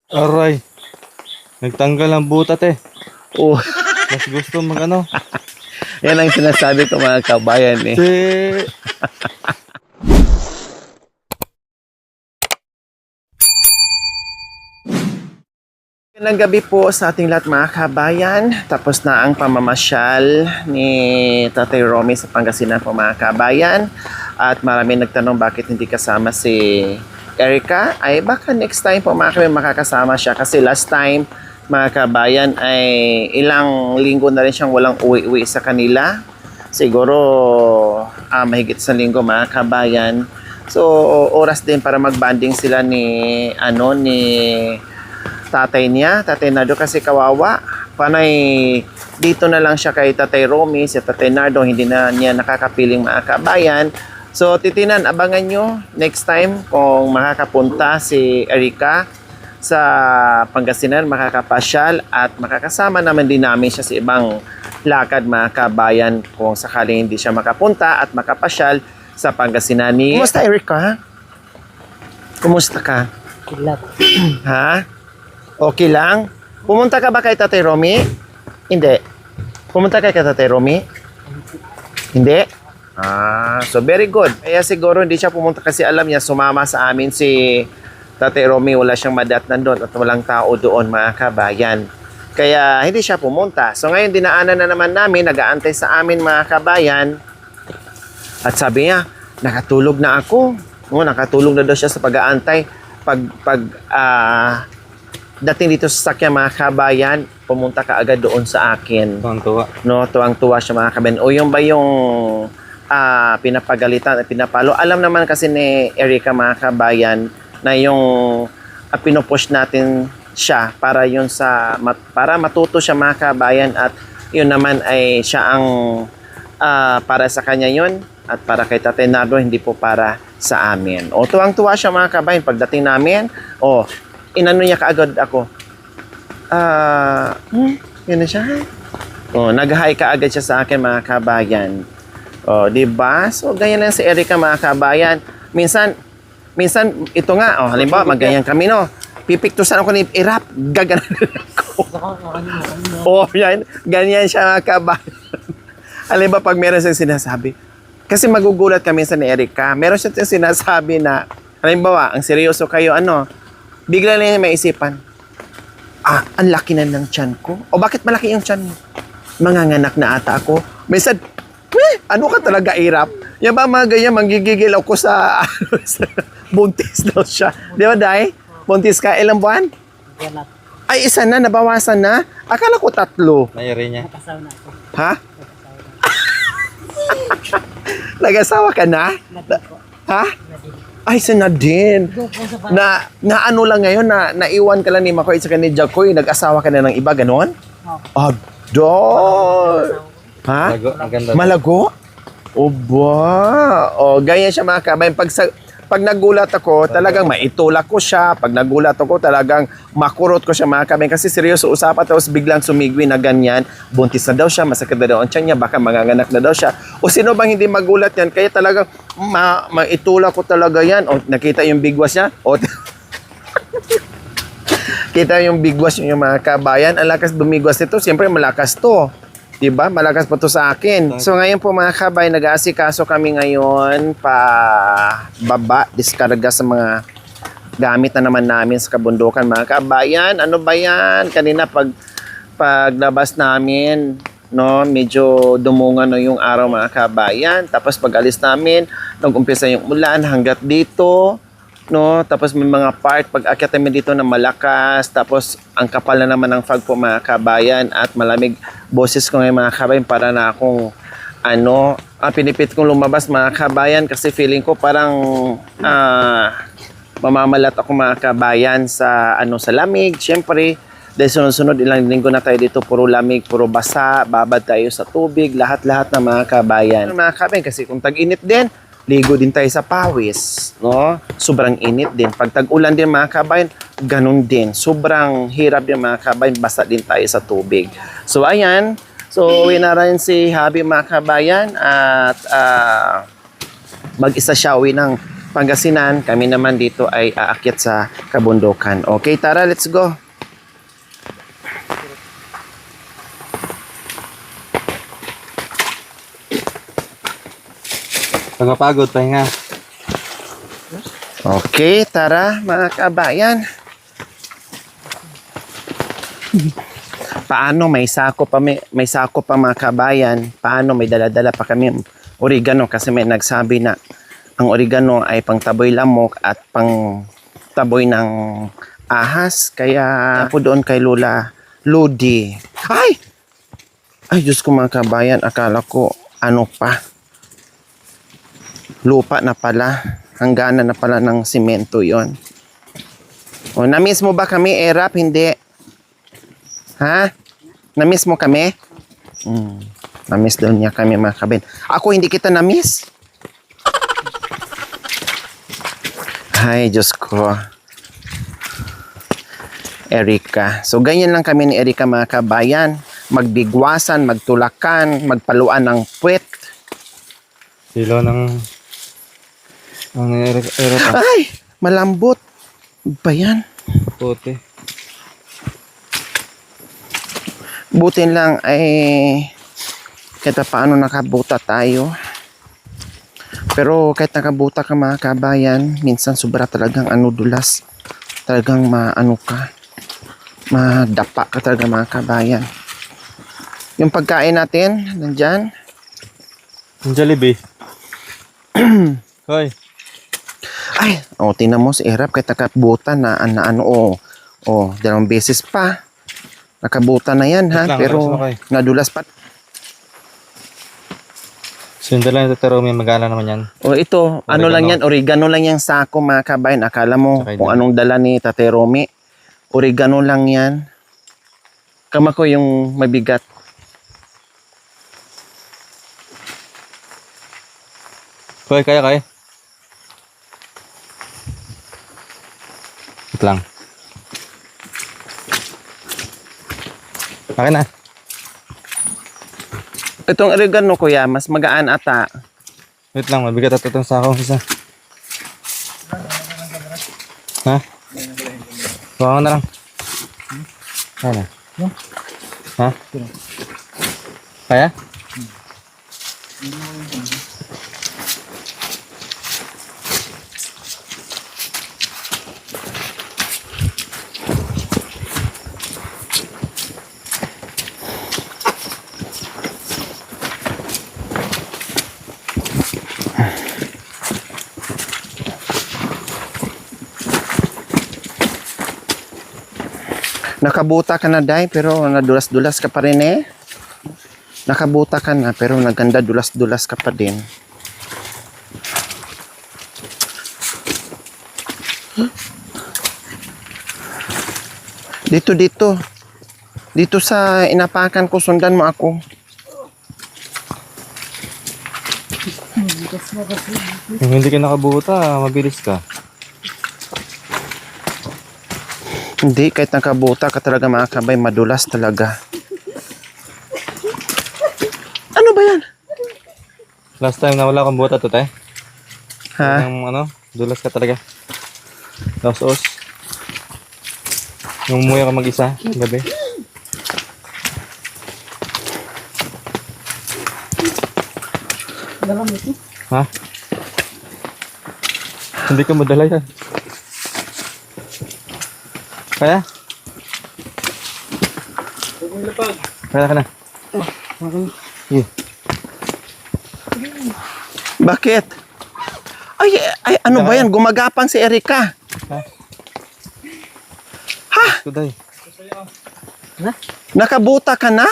Aray, nagtanggal ang butat eh. Oh, Mas gusto mag-ano. yan ang sinasabi ko mga kabayan eh. Si... Magandang gabi po sa ating lahat mga kabayan. Tapos na ang pamamasyal ni Tatay Romy sa Pangasinan po mga kabayan. At marami nagtanong bakit hindi kasama si Erica. Ay baka next time po mga kabayan makakasama siya. Kasi last time mga kabayan ay ilang linggo na rin siyang walang uwi-uwi sa kanila. Siguro mahigit sa linggo mga kabayan. So oras din para magbanding sila ni tatay niya, Tatay Nardo, kasi kawawa. Panay dito na lang siya kay Tatay Romy, si Tatay Nardo hindi na niya nakakapiling mga kabayan. So titinan, abangan nyo next time kung makakapunta si Erica sa Pangasinan, makakapasyal at makakasama naman din namin siya sa ibang lakad mga kabayan kung sakaling hindi siya makapunta at makapasyal sa Pangasinan ni... Kumusta Erica? Kumusta ka? Kilat. Ha? Okay lang? Pumunta ka ba kay Tatay Romy? Hindi. Pumunta ka kay Tatay Romy? Hindi? So very good. Kaya siguro hindi siya pumunta kasi alam niya sumama sa amin si Tatay Romy. Wala siyang madatnan doon at walang tao doon mga kabayan. Kaya hindi siya pumunta. So ngayon dinaanan na naman namin, nag-aantay sa amin mga kabayan. At sabi niya, nakatulog na ako. Nakatulog na daw siya sa pag-aantay. Dating dito sa sakyan mga kabayan, pumunta ka agad doon sa akin. Tuwang-tuwa. No, tuwang-tuwa siya mga kabayan. O yung ba yung pinapagalitan at pinapalo? Alam naman kasi ni Erica mga kabayan na yung pinupush natin siya para yun para matuto siya mga kabayan at yun naman ay siya ang para sa kanya yun at para kay Tatay Nardo, hindi po para sa amin. O tuwang-tuwa siya mga kabayan pagdating namin. Inano niya kaagad ako. Yun na siya. Nag-hi kaagad siya sa akin mga kabayan. Diba? So, ganyan lang si Erica mga kabayan. Minsan, ito nga, halimbawa, magganyan kami, no? Pipiktusan ako ni Irap. Gaganan ako. Yan. Ganyan siya mga kabayan. Halimbawa, pag meron siyang sinasabi. Kasi magugulat kami sa ni Erica. Meron siyang sinasabi na, halimbawa, ang seryoso kayo, bigla lang niya may isipan, ang laki na ng tiyan ko. O bakit malaki yung tiyan mo? Manganganak na ata ako. Minsan, ano ka talaga, Irap? Yan ba mga ganyan, manggigigil ako sa, buntis daw siya. Di ba, Day? Buntis ka, ilang buwan? Kilat. Ay, isa na, nabawasan na. Akala ko 3. Nayari niya. Nakasaw na ako. Ha? Nag-asawa ka na? Nadin po. Ha? Nadin. Ay, si Nadine. Go po sa bahay. Na ano lang ngayon, naiwan ka lang ni Makoy sa ni Jacoy, nag-asawa ka na ng iba, ganon? Adol! Ha? Lago, ang ganda. Malago? Oba! Ganyan siya mga kabayan. Pag nagulat ako, talagang maitulak ko siya. Pag nagulat ako, talagang makurot ko siya mga kabayan. Kasi seryoso usapan, tapos biglang sumigwi na ganyan. Buntis na daw siya, masakit na daw ang tiyan niya, baka manganganak na daw siya. O sino bang hindi magulat yan? Kaya talagang maitulak ko talaga yan. O nakita yung bigwas niya? O kita yung bigwas yung mga kabayan. Ang lakas bumigwas nito, siyempre malakas to. Diba? Malakas pa to sa akin. So ngayon po mga kabayan, nag-aasikaso kami ngayon pa baba, diskarga sa mga gamit na naman namin sa kabundukan mga kabayan. Ano ba yan? Kanina paglabas namin, no, medyo dumungan na yung araw mga kabayan. Tapos pag alis namin, nag-umpisa yung ulan hanggat dito. No, tapos may mga part pag akyat namin dito na malakas, tapos ang kapal na naman ng fog po mga kabayan at malamig boses ko ngayon mga kabayan para na akong pinipit kong lumabas mga kabayan kasi feeling ko parang mamamalat ako mga kabayan sa sa lamig. Syempre dahil sunod-sunod ilang linggo na tayo dito, puro lamig, puro basa, babad tayo sa tubig, lahat-lahat ng mga kabayan. Mga kabayan kasi kung tag-init din, ligo din tayo sa pawis, no? Sobrang init din. Pag tag-ulan din mga kabayan, ganun din. Sobrang hirap din mga kabayan, basa din tayo sa tubig. So ayan, uwi na rin si Habi mga kabayan at mag-isa siya uwi ng Pangasinan, kami naman dito ay aakyat sa kabundukan. Okay, tara, let's go. Pagpapagod, pahinga. Okay, tara mga kabayan. Paano may sako pa mga kabayan? Paano may dala-dala pa kami oregano kasi may nagsabi na ang oregano ay pangtaboy lamok at pang taboy ng ahas. Kaya po doon kay Lola Lodi. Ay! Ay, Diyos ko mga kabayan, akala ko ano pa. Lupa na pala. Hangganan na pala ng simento yon. O, na-miss mo ba kami, Erap? Hindi. Ha? Na-miss mo kami? Na-miss daw niya kami mga kabayan. Ako hindi kita na-miss. Ay, Diyos ko. Erika. So, ganyan lang kami ni Erika mga kabayan. Magbigwasan, magtulakan, magpaluan ng puwet. Silo ng... Ang Erika. Ay! Malambot. Ba yan? Puti. Buti lang ay kahit paano nakabuta tayo. Pero kahit nakabuta ka mga kabayan, minsan sobra talagang dulas. Talagang madapa ka talaga mga kabayan. Yung pagkain natin, nandyan. Yung Jollibee. Hoy. Ay, tingnan mo si Erap kahit nakabuta na dalawang beses pa. Nakabuta na yan ha, Wait lang, pero relax mo, Koy. nadulas pa. Sundan lang ito, pero may magala naman yan. Ito, ano lang yan, oregano lang yung sako mga kabayan. Akala mo Tsaka kung yun. anong dala ni Tate Romy. Oregano lang yan. Kama ko yung mabigat. Hoy, kaya. Wait lang. Akin na. Itong oregano kuya, mas magaan ata. Wait lang, mabigat at itong sakong isa. Ha? Kuha ko na lang. Kaya na. Ha? Kaya? Nakabuta ka na, Day, pero nadulas-dulas ka pa rin eh. Nakabuta ka na, pero naganda dulas-dulas ka pa din. Dito. Dito sa inapakan ko, sundan mo ako. Kung hindi ka nakabuta, mabilis ka. Hindi, kahit nakabuta ka talaga mga kabay, madulas talaga. Ano ba yan? Last time na wala kang buta to, te. Ha? Yung dulas ka talaga. Los-os. Yung umuwi ka mag-isa, gabi. Ha? Hindi ka madala yan. Kaya? Kaya ka na. Bakit? Ay, ano ba yan? Gumagapang si Erika. Tuday. Nakabuta ka na?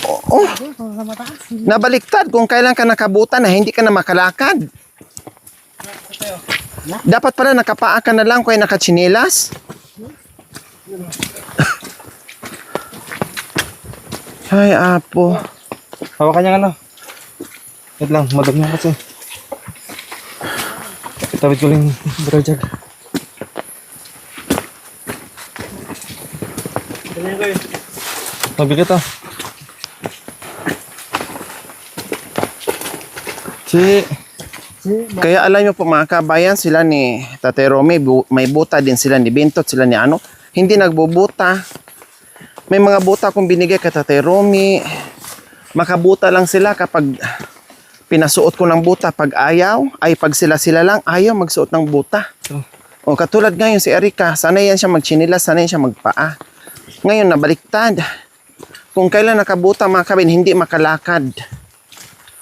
Oo. Nabaliktad kung kailan ka nakabuta na hindi ka na makalakad. Dapat pala nakapaa ka na lang kung nakatsinilas. Ay, apo. Hawakan niya Wait lang, madag niya kasi. Tawid ko lang yung brajag. Mabigat Si Kaya alam niyo po mga kabayan, sila ni Tatay Romy, may buta din sila ni Bintot, sila ni ano, hindi nagbubuta. May mga buta akong binigay kay Tatay Romy. Makabuta lang sila kapag pinasuot ko ng buta. Pag ayaw, ay pag sila lang, ayaw magsuot ng buta. O katulad ngayon si Erika, sanay yan siya magchinilas, sanay siya magpaa. Ngayon nabaliktad. Kung kailan nakabuta mga kabayan, hindi makalakad.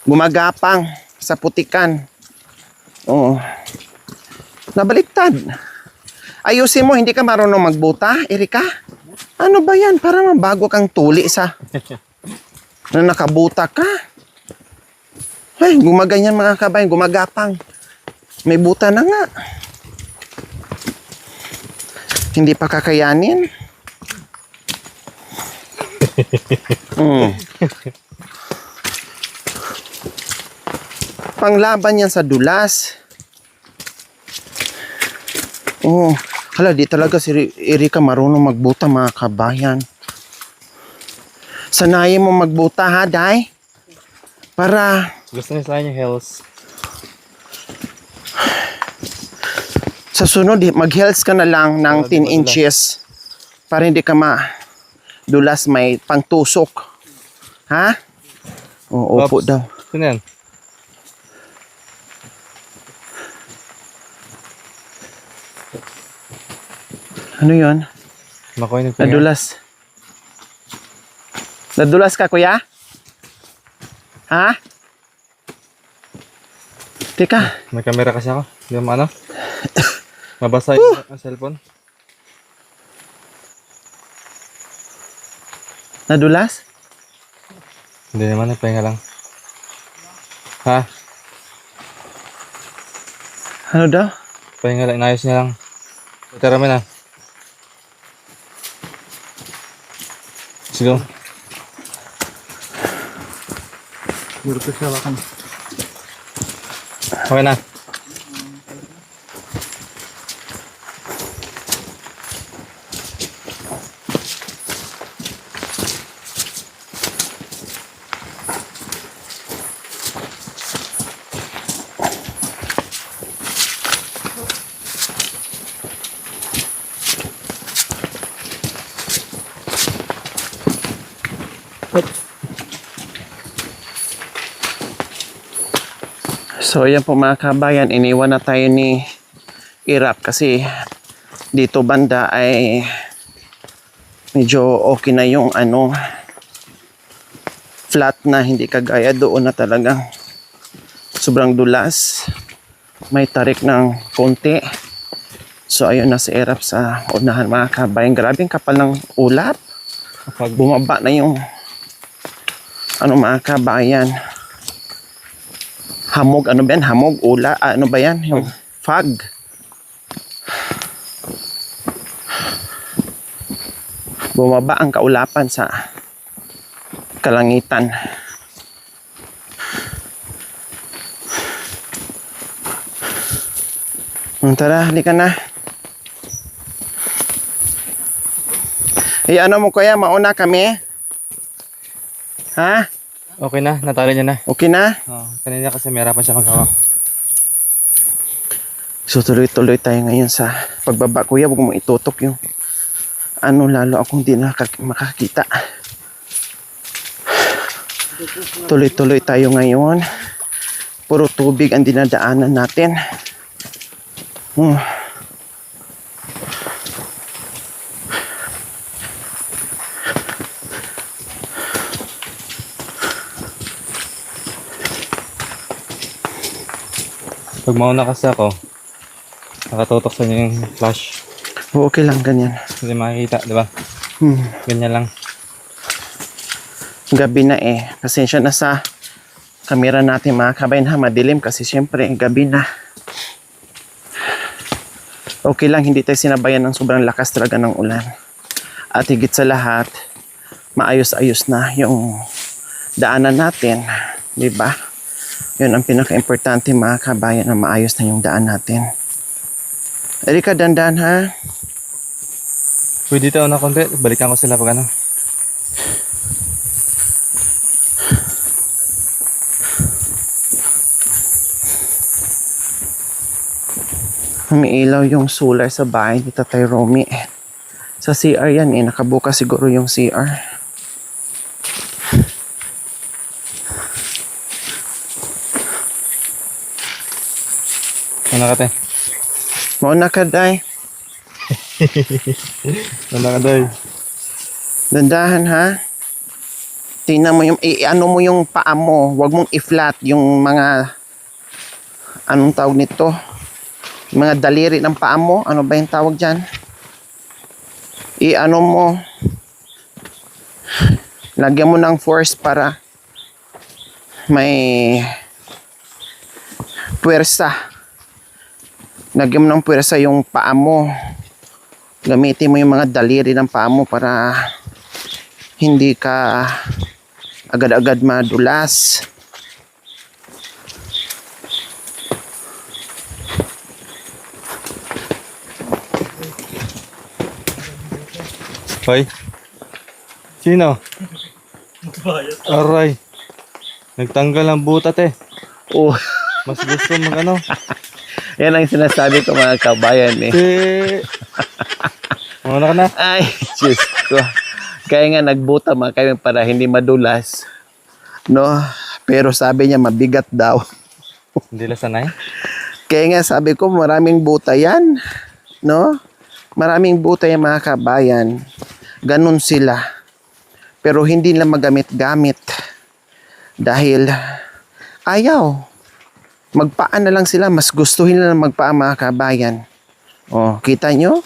Gumagapang sa putikan. Oo. Nabaliktad. Ayusin mo, hindi ka marunong magbuta, Erika? Ano ba yan? Para mabago kang tuli sa... na nakabuta ka. Ay, gumaganyan mga kabayan, gumagapang. May buta na nga. Hindi pa kakayanin. Panglaban yan sa dulas. Oh, hala, di talaga si Erika marunong magbuta mga kabayan. Sanayin mo magbuta ha, Day? Para Gusto niya sa yung heels. sa sunod, mag-heels ka na lang ng 10 inches para hindi ka dulas, may pangtusok. Ha? Oo, opo Pops, daw. Sino yan? Ano yun? Makoy nagpahinga. Nadulas. Nadulas ka, kuya? Ha? Teka. May camera kasi ako. Hindi mo ano? Mabasa yung cellphone. Nadulas? Hindi naman, nagpahinga lang. Ha? Ano daw? Pahinga lang, inayos niya lang. Tara mo na. Let's go. Okay na. So yan po mga kabayan, iniwan na tayo ni Irap kasi dito banda ay medyo okay na yung ano, flat na, hindi kagaya doon na talagang sobrang dulas, may tarik ng konti. So ayun na si Irap sa unahan mga kabayan. Grabing kapal ng ulap, Kapag bumaba na yung ano mga kabayan, hamog, ano ba yan? Hamog, ula, ano ba yan? Yung fog. Bumaba ang kaulapan sa kalangitan. Tara, halika na. Ano mo kuya, mauna kami? Ha? okay na, natali niya na. Okay na? Kanina kasi may harapan siya maghawak. So tuloy-tuloy tayo ngayon sa pagbaba. Kuya, huwag mo itutok yung ano, lalo akong di makakita. Tuloy-tuloy tayo ngayon. Puro tubig ang dinadaanan natin. Pag mauna kasi ako, nakatutok sa inyo yung flash. Okay lang, ganyan. Hindi makikita, di ba? Ganyan lang. Gabi na eh. Pasensya na sa kamera natin mga kabayan ha. Madilim kasi syempre gabi na. Okay lang, hindi tayo sinabayan ng sobrang lakas talaga ng ulan. At higit sa lahat, maayos-ayos na yung daanan natin. Di ba? Yun ang pinaka-importante mga kabayan, na maayos na yung daan natin. Erika, dandan ha. Pwede dito na konti, balikan ko sila pag ano. Umiilaw yung solar sa bahay ni Tatay Romy. Sa CR yan eh. Nakabukas siguro yung CR. Ano ka, te? Mauna ka, Day. Ano ka, day? Dandahan, ha? Tingnan mo yung, ano mo yung paa mo. Huwag mong i-flat yung mga, anong tawag nito? Yung mga daliri ng paa mo. Ano ba yung tawag dyan? I-ano mo. Lagyan mo ng force para may puwersa. Lagyan mo ng puwersa yung paa mo. Gamitin mo yung mga daliri ng paa mo para hindi ka agad-agad madulas. Hoy. Sino? Aray. Nagtanggal ang butat eh. Oh, Mas gusto mag ano. yan ang sinasabi ko mga kabayan eh. Ano ka na? Ay, Diyos ko. Kaya nga nagbuta mga kami para hindi madulas. No? Pero sabi niya mabigat daw. Hindi la sanay? Kaya nga sabi ko maraming buta yan. No? Maraming buta yan mga kabayan. Ganun sila. Pero hindi nila magamit-gamit. Dahil ayaw. Magpaan na lang sila. Mas gustuhin nila magpaan mga kabayan. Oh, kita nyo?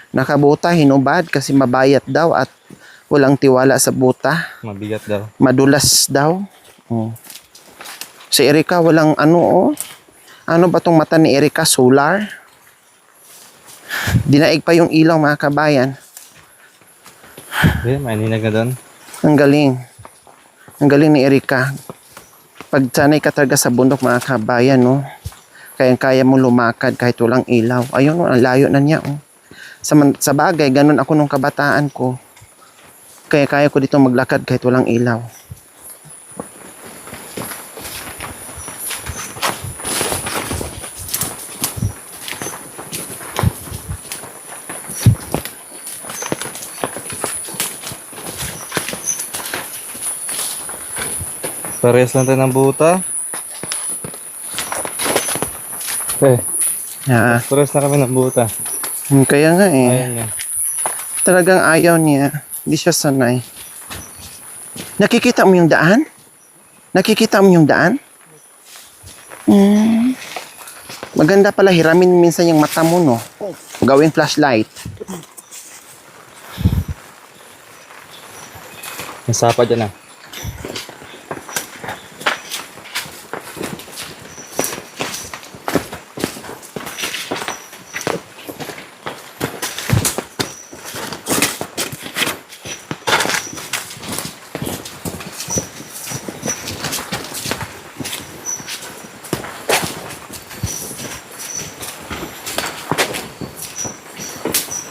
Nakabuta, hinubad kasi mabayat daw at walang tiwala sa buta. Mabigat daw. Madulas daw. Oh. Si Erika walang ano oh. Ano ba tong mata ni Erika? Solar? Dinaig pa yung ilaw mga kabayan. Hindi, maininag na doon. Ang galing. Ang galing ni Erika. Pag sanay ka talaga sa bundok mga kabayan, no? Kaya mo lumakad kahit walang ilaw. Ayun, ang layo na niya. Oh. Sa bagay, ganun ako nung kabataan ko. Kaya ko dito maglakad kahit walang ilaw. Parehas lang tayo ng buta. Eh, Yeah. parehas na kami ng buta. Kaya nga eh. Ayan niya. Talagang ayaw niya. Hindi siya sanay. Nakikita mo yung daan? Nakikita mo yung daan? Maganda pala hiramin minsan yung mata mo, no? Gawing flashlight. Nasapa dyan ah.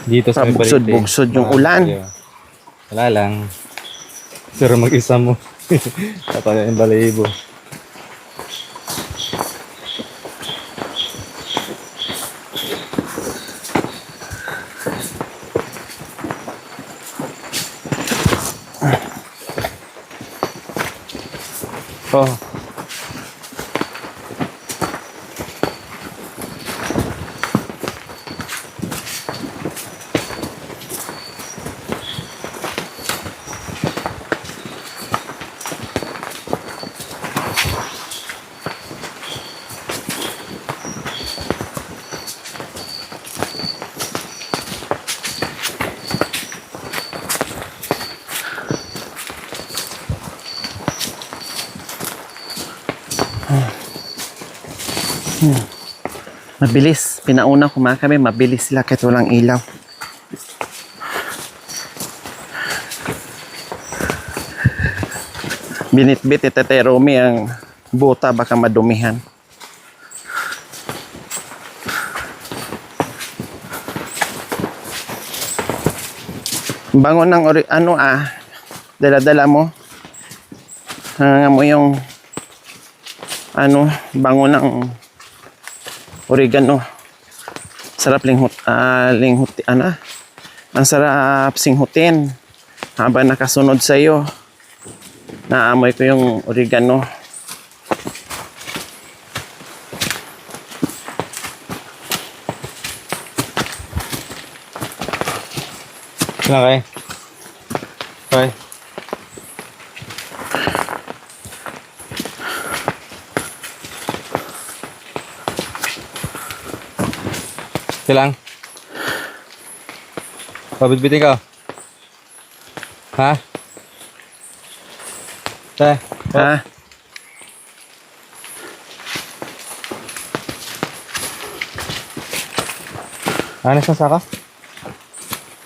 Dito sa may balite. Pabugsod-bugsod yung ulan. Wala lang. Pero mag-isa mo. Tapos yung balahibo. Oh. Mabilis. Pinauna ko mga kami, mabilis sila kahit walang ilaw. Binitbit ni Tete Romy ang buta baka madumihan. Bango ng dala-dala mo. Mo yung bango ng oregano. Sarap ang sarap singhutin habang nakasunod sa iyo. Naamoy ko yung oregano. Lang kay. Okay. Silang. Pabitbitin ka. Ha? Te. Ha? Anis na saka?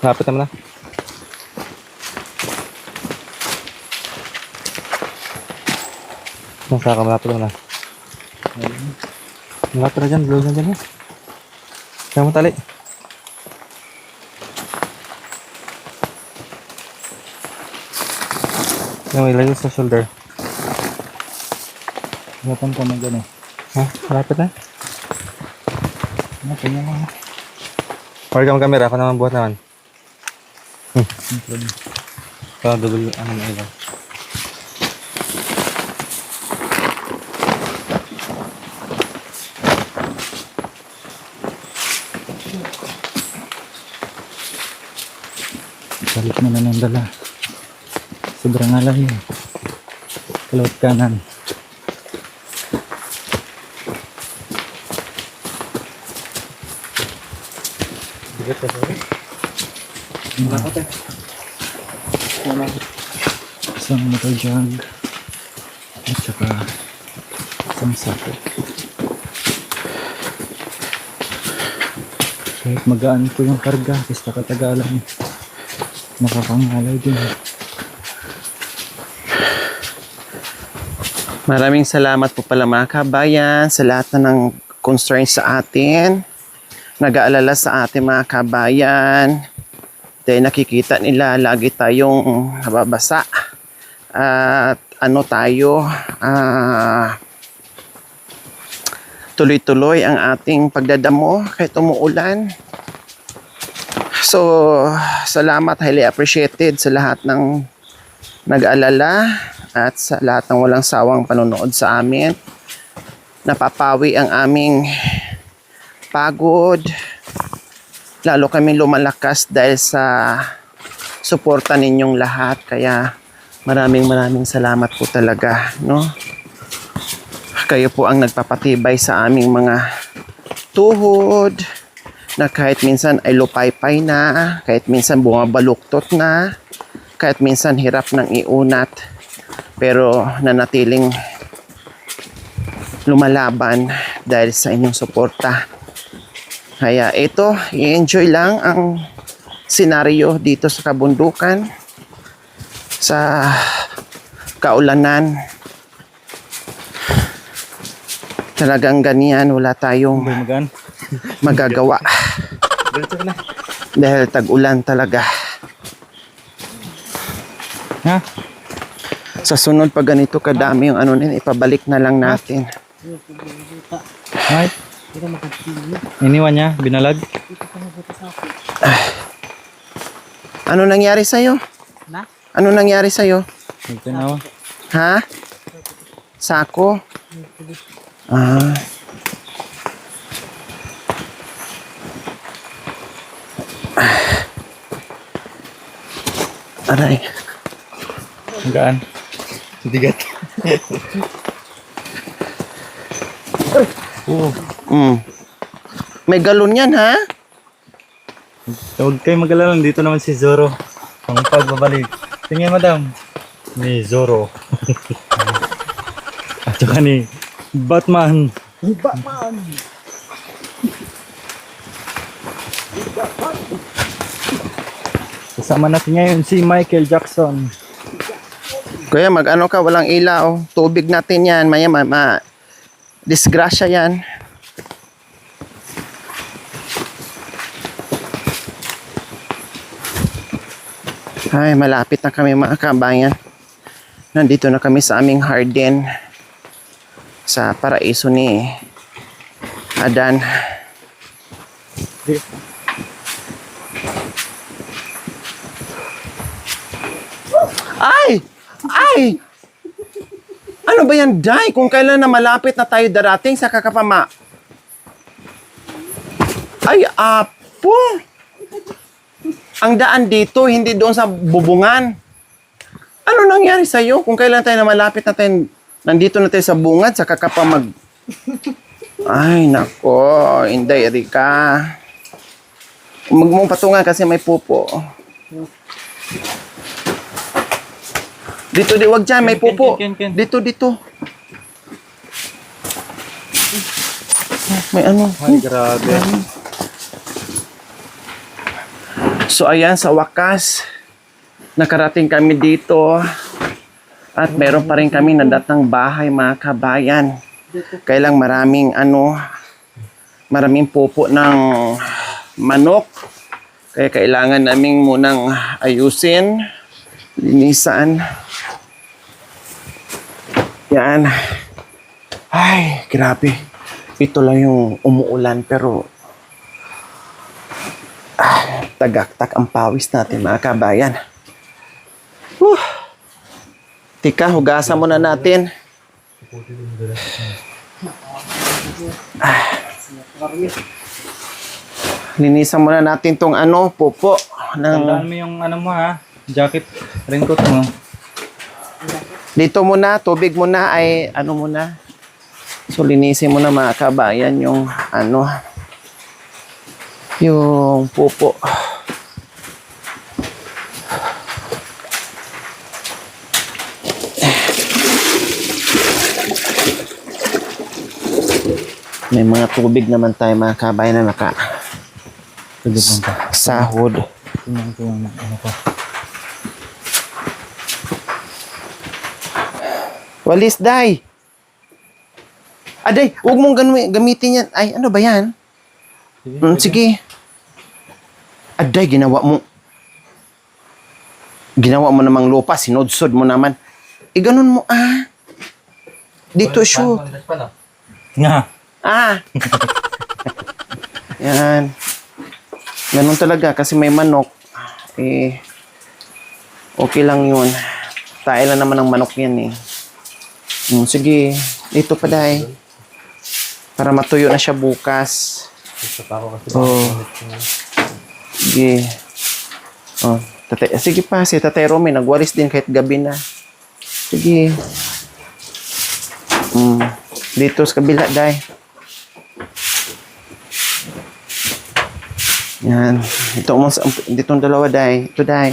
Lapit naman na. Saka malapit naman na. Malapit na dyan. Blow na dyan. Kaya mo tali. Yung ilagay sa shoulder. Hirapan ka mag ano. Ha? Malapit na. Kanya lang. Or ka mag-camera. Ako naman buhat naman. So, double ano na ilaw. Balik mo na ng dala. Sobrang alay. Kalawat kanan. Bigat ka sa'yo. Isang motor jug. At saka isang sako. Kahit magaan ko yung karga, basta katagalan. Nakapangalay din. Maraming salamat po pala mga kabayan sa lahat na ng concern sa atin. Nag-aalala sa atin mga kabayan. Dahil nakikita nila lagi tayong nababasa. At ano tayo, tuloy-tuloy ang ating pagdadamo kahit umuulan. So, salamat, highly appreciated sa lahat ng nag-alala at sa lahat ng walang sawang panonood sa amin. Napapawi ang aming pagod. Lalo kami lumalakas dahil sa suporta ninyong lahat. Kaya maraming salamat po talaga, no? Kayo po ang nagpapatibay sa aming mga tuhod na kahit minsan ay lupaypay na, kahit minsan bumabaluktot na, kahit minsan hirap ng iunat, pero nanatiling lumalaban dahil sa inyong suporta. Kaya ito, i-enjoy lang ang senaryo dito sa kabundukan, sa kaulanan. Talagang ganyan, wala tayong Magaan. magagawa. Dahil tag-ulan talaga. Ha? Sa sunod pag ganito kadami yung ano nila, ipabalik na lang natin. Ay. Iniwan niya, binalag. Ano nangyari sa'yo? Ano nangyari sa'yo? Nagtanawa. Ha? Sako? Ah. Aray. Magaan. Bigat. May galon yan, ha? Huwag kayo mag-alala, dito naman si Zoro. Ang pagbabalik. Tingnan madam. Ni Zoro. At saka ni Batman. Kasama natin ngayon si Michael Jackson. Kuya, mag-ano ka, walang ilaw. Tubig natin yan, maya disgrasya yan. Ay, malapit na kami mga kabayan. Nandito na kami sa aming Harden. Sa paraiso ni Adan. Ay! Ay! Ano ba yan, Day? Kung kailan na malapit na tayo darating sa kakapama. Ay, apo! Ang daan dito, hindi doon sa bubungan. Ano nangyari sa'yo? Kung kailan tayo na malapit na tayo, nandito na tayo sa bungad, sa kakapamag... Ay, nako, Inday, Erika. Huwag mong patungan kasi may pupo. Dito, wag dyan, may pupo. Ken. Dito, dito. May ano. Ay, grabe. So, ayan, sa wakas, nakarating kami dito. At meron pa rin kami nadatang bahay, mga kabayan. Kailang maraming pupo ng manok. Kaya kailangan naming munang ayusin, linisan. Yan. Ay, grabe. Ito lang yung umuulan pero tagaktak ang pawis natin, mga kabayan. Tika, hugasan muna natin. Linisan muna natin tong pupo. Tandaan mo yung ano mo ha. Jacket, raincoat mo. Dito muna, tubig muna ay muna. So linisin muna, mga kabayan, yung yung pupo. May mga tubig naman tayo, mga kabayan, na sahod. Tingnan ko yung ano ko. Walis, Day. Day, huwag mong gamitin yan. Ay, ano ba yan? Sige. Day, ginawa mo namang lupa, sinodsod mo naman. Ganon mo, Dito, shoot. Nga. Yan. Ganun talaga kasi may manok. Okay lang yun. Tayo lang naman ng manok yan sige. Dito pa, Day. Para matuyo na siya bukas. Sige. Sige pa, si Tatay Romy nagwalis din kahit gabi na. Sige. Dito sa kabila, Day. Yan. Ditong dalawa, Day. Ito, Day.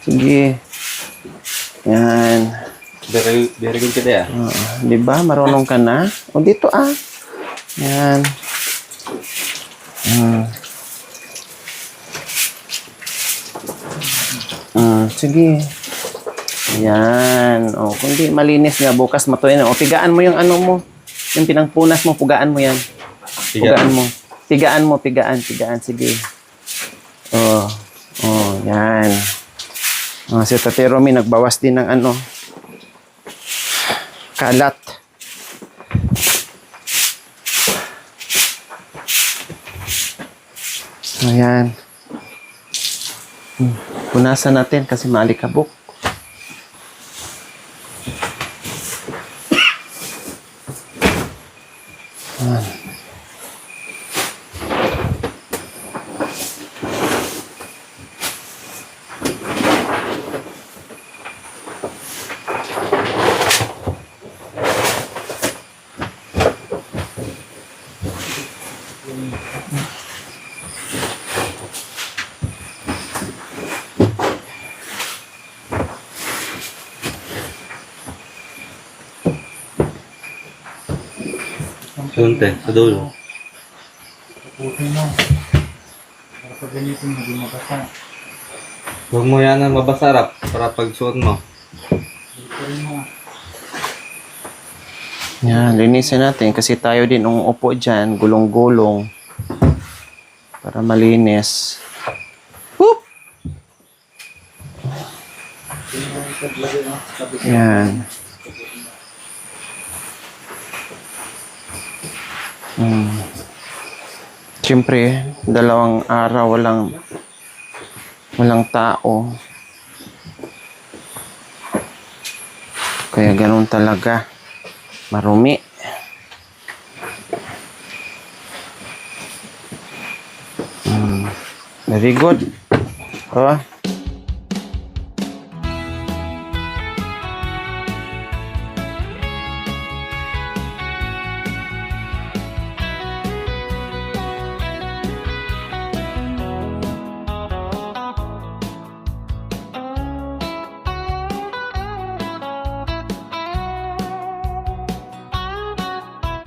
Sige. Yan. Very good ka day Di ba? Marunong ka na? O, dito Yan. Sige. Yan. Kundi malinis nga bukas matuloy na. Pigaan mo yung mo. Yung pinangpunas mo, pugaan mo yan. Pugaan mo. Pigaan. Sige. Yan. Si Tate Romy nagbawas din ng kalat. Ayan. Punasan natin kasi maalikabok. Sunte, sa dulo. Puti mo. Para pag gamitin mo, di mabasa. Huwag mo yan na mabasarap para pagsuot mo. Dito rin mo. Yan, linisin natin kasi tayo din upo dyan, gulong-gulong. Para malinis. Whoop! Yan. Siyempre, 2 araw walang tao. Kaya ganun talaga. Marumi. Very good. Oh,